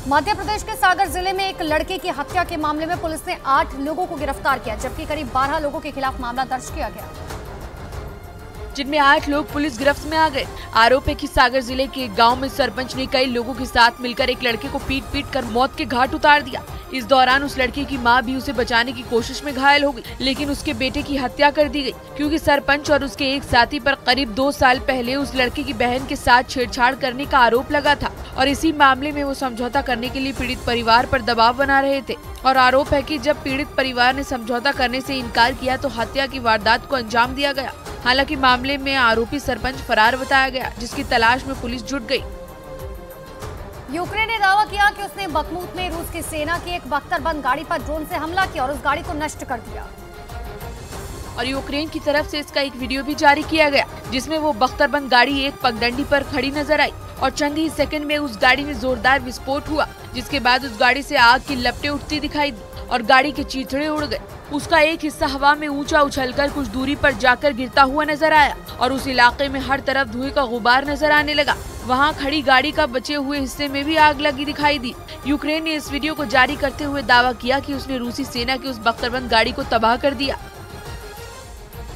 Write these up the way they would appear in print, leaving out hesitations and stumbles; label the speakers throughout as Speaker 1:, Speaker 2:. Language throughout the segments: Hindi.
Speaker 1: मध्य प्रदेश के सागर जिले में एक लड़के की हत्या के मामले में पुलिस ने 8 लोगों को गिरफ्तार किया, जबकि करीब 12 लोगों के खिलाफ मामला दर्ज किया गया,
Speaker 2: जिनमें 8 लोग पुलिस गिरफ्त में आ गए। आरोप है कि सागर जिले के एक गांव में सरपंच ने कई लोगों के साथ मिलकर एक लड़के को पीट कर मौत के घाट उतार दिया। इस दौरान उस लड़के की मां भी उसे बचाने की कोशिश में घायल हो गई, लेकिन उसके बेटे की हत्या कर दी गई, क्योंकि सरपंच और उसके एक साथी पर करीब 2 साल पहले उस लड़के की बहन के साथ छेड़छाड़ करने का आरोप लगा था और इसी मामले में वो समझौता करने के लिए पीड़ित परिवार पर दबाव बना रहे थे। और आरोप है कि जब पीड़ित परिवार ने समझौता करने से इनकार किया तो हत्या की वारदात को अंजाम दिया गया। हालांकि मामले में आरोपी सरपंच फरार बताया गया, जिसकी तलाश में पुलिस जुट गई।
Speaker 1: यूक्रेन ने दावा किया कि उसने बखमुत में रूस की सेना की एक बख्तरबंद गाड़ी पर ड्रोन से हमला किया और उस गाड़ी को नष्ट कर दिया।
Speaker 2: और यूक्रेन की तरफ से इसका एक वीडियो भी जारी किया गया, जिसमें वो बख्तरबंद गाड़ी एक पगडंडी पर खड़ी नजर आई और चंद ही सेकंड में उस गाड़ी में जोरदार विस्फोट हुआ, जिसके बाद उस गाड़ी से आग की लपटें उठती दिखाई दी और गाड़ी के चीथड़े उड़ गए। उसका एक हिस्सा हवा में ऊंचा उछलकर कुछ दूरी पर जाकर गिरता हुआ नजर आया और उस इलाके में हर तरफ धुएं का गुबार नजर आने लगा। वहां खड़ी गाड़ी का बचे हुए हिस्से में भी आग लगी दिखाई दी। यूक्रेन ने इस वीडियो को जारी करते हुए दावा किया कि उसने रूसी सेना की उस बख्तरबंद गाड़ी को तबाह कर दिया।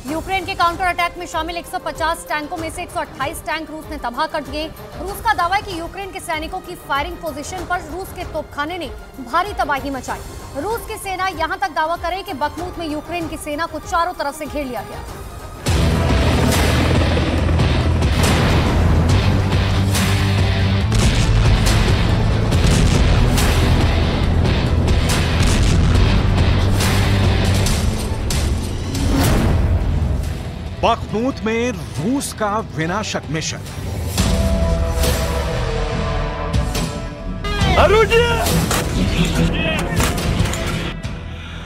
Speaker 1: यूक्रेन के काउंटर अटैक में शामिल 150 टैंकों में से 128 टैंक रूस ने तबाह कर दिए। रूस का दावा है कि यूक्रेन के सैनिकों की फायरिंग पोजीशन पर रूस के तोपखाने ने भारी तबाही मचाई। रूस की सेना यहां तक दावा करे कि बखमुत में यूक्रेन की सेना को चारों तरफ से घेर लिया गया।
Speaker 3: बखमुत में रूस का विनाशक मिशन।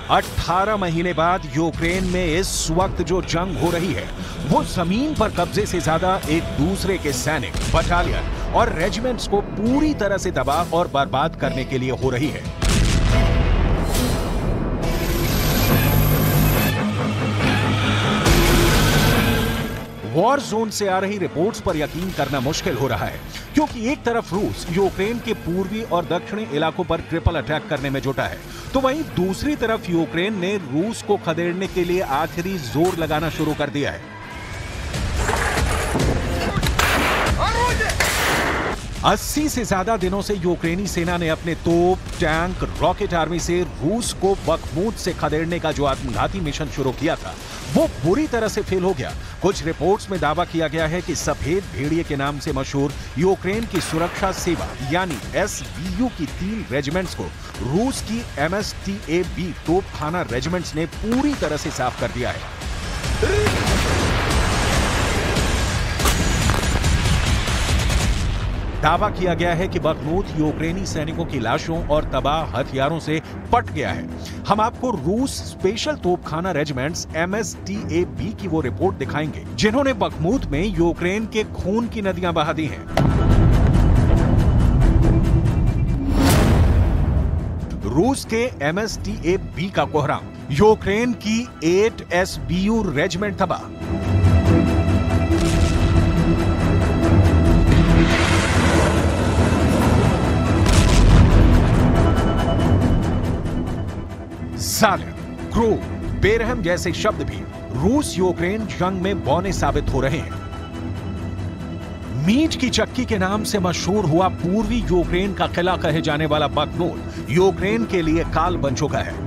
Speaker 3: 18 महीने बाद यूक्रेन में इस वक्त जो जंग हो रही है वो जमीन पर कब्जे से ज्यादा एक दूसरे के सैनिक, बटालियन और रेजिमेंट्स को पूरी तरह से तबाह और बर्बाद करने के लिए हो रही है। वॉर जोन से आ रही रिपोर्ट्स पर यकीन करना मुश्किल हो रहा है, क्योंकि एक तरफ रूस यूक्रेन के पूर्वी और दक्षिणी इलाकों पर ट्रिपल अटैक करने में जुटा है, तो वहीं दूसरी तरफ यूक्रेन ने रूस को खदेड़ने के लिए आखिरी जोर लगाना शुरू कर दिया है। 80 से ज्यादा दिनों से यूक्रेनी सेना ने अपने तोप, टैंक, रॉकेट आर्मी से रूस को बखमुत से खदेड़ने का जो आत्मघाती मिशन शुरू किया था वो बुरी तरह से फेल हो गया। कुछ रिपोर्ट्स में दावा किया गया है कि सफेद भेड़िए के नाम से मशहूर यूक्रेन की सुरक्षा सेवा यानी SBU की 3 रेजिमेंट्स को रूस की MSTAB तोपखाना रेजिमेंट्स ने पूरी तरह से साफ कर दिया है। दावा किया गया है कि बखमुत यूक्रेनी सैनिकों की लाशों और तबाह हथियारों से पट गया है। हम आपको रूस स्पेशल तोपखाना रेजिमेंट्स MSTAB की वो रिपोर्ट दिखाएंगे जिन्होंने बखमुत में यूक्रेन के खून की नदियां बहा दी हैं। रूस के MSTAB का कोहराम, यूक्रेन की 8 SBU रेजिमेंट तबाह। जालिम, क्रूर, बेरहम जैसे शब्द भी रूस यूक्रेन जंग में बौने साबित हो रहे हैं। मीट की चक्की के नाम से मशहूर हुआ पूर्वी यूक्रेन का किला कहे जाने वाला बखमुत यूक्रेन के लिए काल बन चुका है।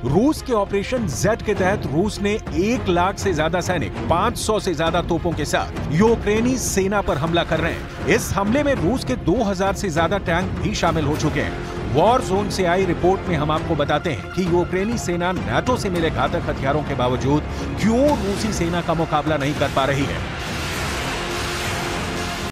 Speaker 3: रूस के ऑपरेशन जेड के तहत रूस ने 1 लाख से ज्यादा सैनिक, 500 से ज्यादा तोपों के साथ यूक्रेनी सेना पर हमला कर रहे हैं। इस हमले में रूस के 2000 से ज्यादा टैंक भी शामिल हो चुके हैं। वॉर जोन से आई रिपोर्ट में हम आपको बताते हैं कि यूक्रेनी सेना नाटो से मिले घातक हथियारों के बावजूद क्यों रूसी सेना का मुकाबला नहीं कर पा रही है।